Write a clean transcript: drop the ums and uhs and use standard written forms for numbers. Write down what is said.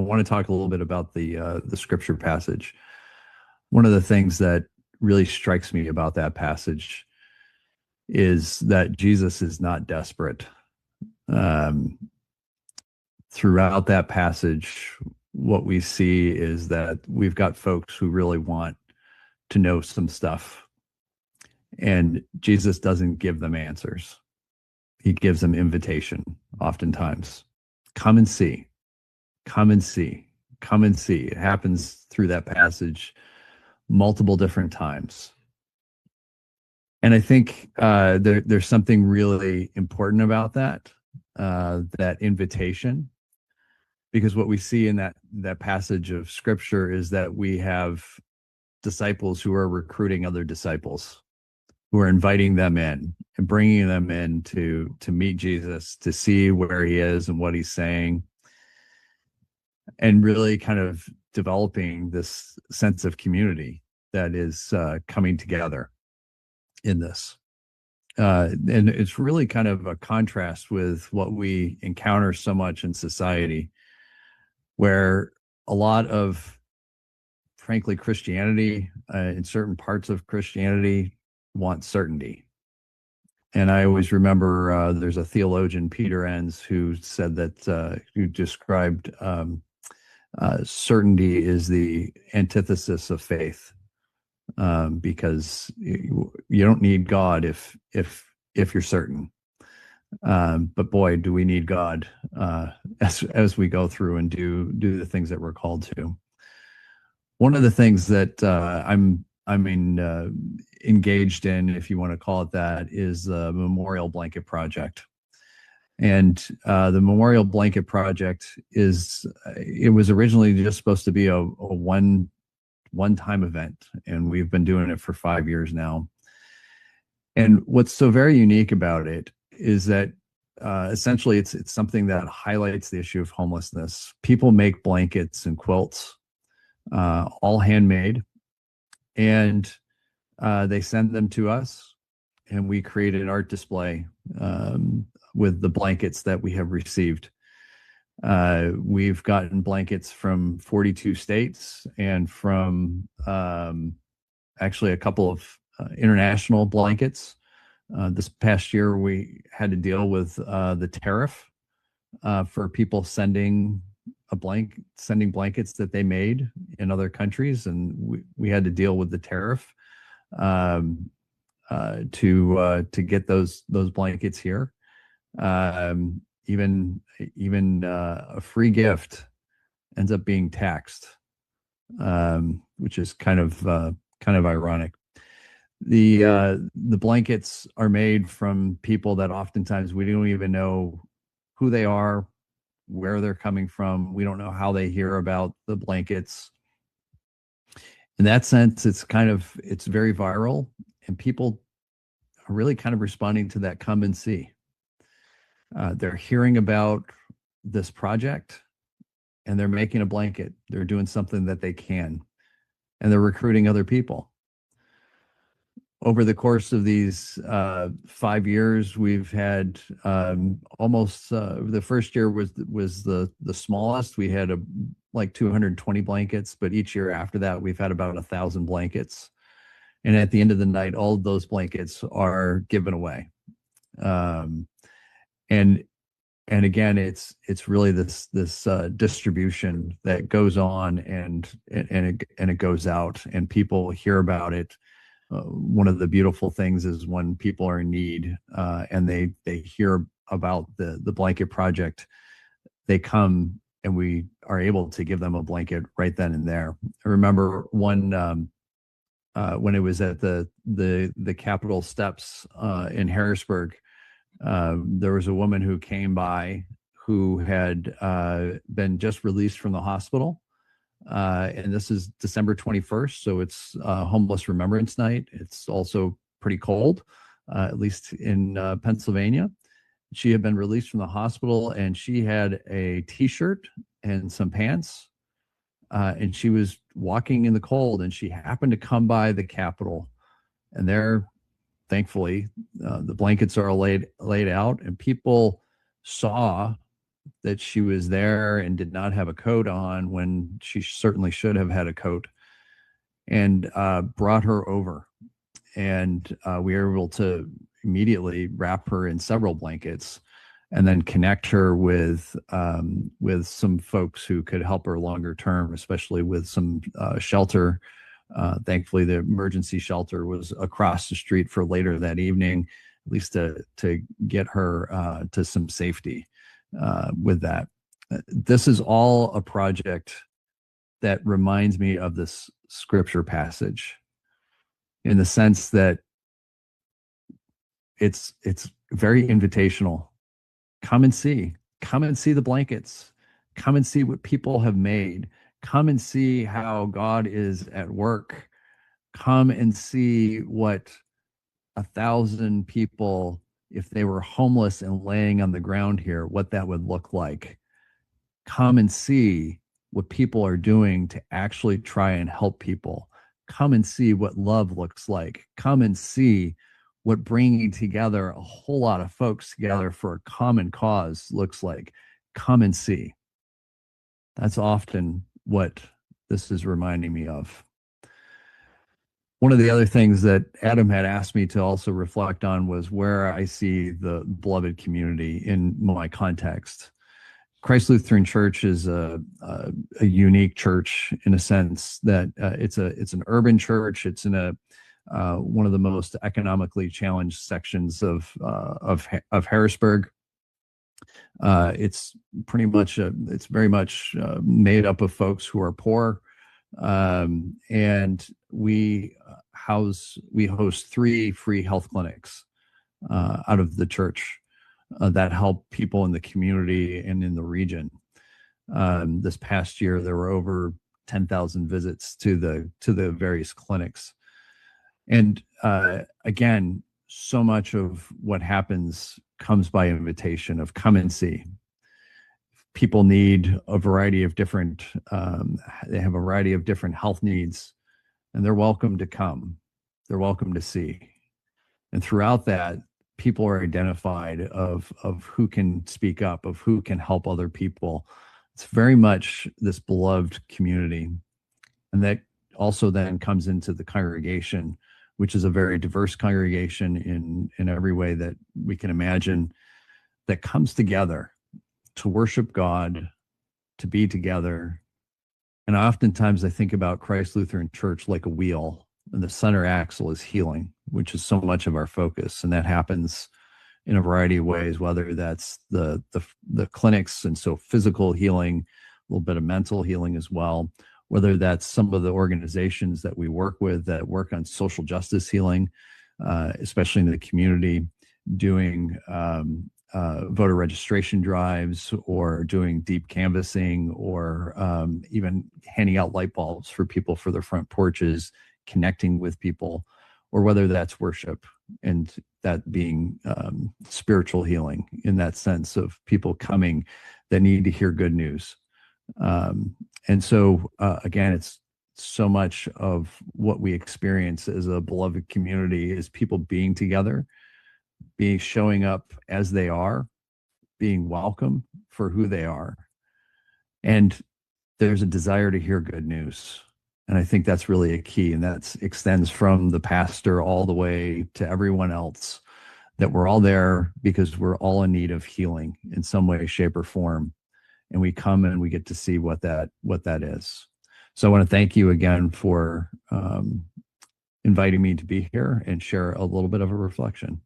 want to talk a little bit about the scripture passage. One of the things that really strikes me about that passage is that Jesus is not desperate. Throughout that passage, what we see is that we've got folks who really want to know some stuff, and Jesus doesn't give them answers. He gives them invitation, oftentimes. Come and see. Come and see. Come and see. It happens through that passage multiple different times. And I think there's something really important about that invitation, because what we see in that passage of scripture is that we have disciples who are recruiting other disciples, who are inviting them in and bringing them in to meet Jesus, to see where he is and what he's saying, and really kind of developing this sense of community that is coming together in this. And it's really kind of a contrast with what we encounter so much in society, where a lot of, frankly, Christianity, in certain parts of Christianity, want certainty. And I always remember there's a theologian, Peter Enns, who said that, who described certainty is the antithesis of faith, because you don't need God if you're certain. But boy, do we need God as we go through and do the things that we're called to. One of the things that I'm engaged in, if you want to call it that, is the Memorial Blanket Project. And the Memorial Blanket Project it was originally just supposed to be a one-time event, and we've been doing it for 5 years now. And what's so very unique about it is that essentially it's something that highlights the issue of homelessness. People make blankets and quilts, all handmade, and they send them to us, and we create an art display with the blankets that we have received. We've gotten blankets from 42 states and from actually a couple of international blankets. This past year, we had to deal with the tariff for people sending blankets that they made in other countries, and we had to deal with the tariff to get those blankets here. Even a free gift ends up being taxed, which is kind of ironic. The blankets are made from people that oftentimes we don't even know who they are, where they're coming from. We don't know how they hear about the blankets. In that sense, it's very viral, and people are really kind of responding to that come and see. They're hearing about this project, and they're making a blanket. They're doing something that they can, and they're recruiting other people. Over the course of these 5 years, we've had almost the first year was the smallest. We had like 220 blankets, but each year after that, we've had about 1,000 blankets. And at the end of the night, all of those blankets are given away. And again, it's really this distribution that goes on and it goes out, and people hear about it. One of the beautiful things is when people are in need and they hear about the blanket project, they come and we are able to give them a blanket right then and there. I remember one when it was at the Capitol steps in Harrisburg. There was a woman who came by who had been just released from the hospital. And this is December 21st, so it's Homeless Remembrance Night. It's also pretty cold, at least in Pennsylvania. She had been released from the hospital, and she had a T-shirt and some pants, and she was walking in the cold, and she happened to come by the Capitol, and there, thankfully, the blankets are laid out, and people saw that she was there and did not have a coat on when she certainly should have had a coat, and brought her over. And we were able to immediately wrap her in several blankets and then connect her with some folks who could help her longer term, especially with some shelter. Thankfully, the emergency shelter was across the street for later that evening, at least to get her to some safety with that. This is all a project that reminds me of this scripture passage, in the sense that it's very invitational. Come and see the blankets, come and see what people have made, come and see how God is at work, come and see what 1,000 people, if they were homeless and laying on the ground here, what that would look like. Come and see what people are doing to actually try and help people. Come and see what love looks like. Come and see what bringing together a whole lot of folks together for a common cause looks like. Come and see. That's often what this is reminding me of. One of the other things that Adam had asked me to also reflect on was where I see the beloved community in my context. Christ Lutheran Church is a unique church in a sense that it's an urban church. It's in one of the most economically challenged sections of Harrisburg. It's very much made up of folks who are poor, and we host 3 free health clinics out of the church that help people in the community and in the region. This past year, there were over 10,000 visits to the various clinics. And again, so much of what happens comes by invitation of come and see. People need a variety of different, they have a variety of different health needs, and they're welcome to come. They're welcome to see. And throughout that, people are identified of who can speak up, of who can help other people. It's very much this beloved community. And that also then comes into the congregation, which is a very diverse congregation in every way that we can imagine, that comes together to worship God, to be together. And oftentimes I think about Christ Lutheran Church like a wheel, and the center axle is healing, which is so much of our focus. And that happens in a variety of ways, whether that's the clinics, and so physical healing, a little bit of mental healing as well, whether that's some of the organizations that we work with that work on social justice healing, especially in the community, doing voter registration drives, or doing deep canvassing, or even handing out light bulbs for people for their front porches, connecting with people, or whether that's worship, and that being spiritual healing in that sense of people coming that need to hear good news. And so, again, it's so much of what we experience as a beloved community is people being together, showing up as they are, being welcome for who they are. And there's a desire to hear good news. And I think that's really a key. And that extends from the pastor all the way to everyone else, that we're all there because we're all in need of healing in some way, shape, or form. And we come and we get to see what that is. So I want to thank you again for inviting me to be here and share a little bit of a reflection.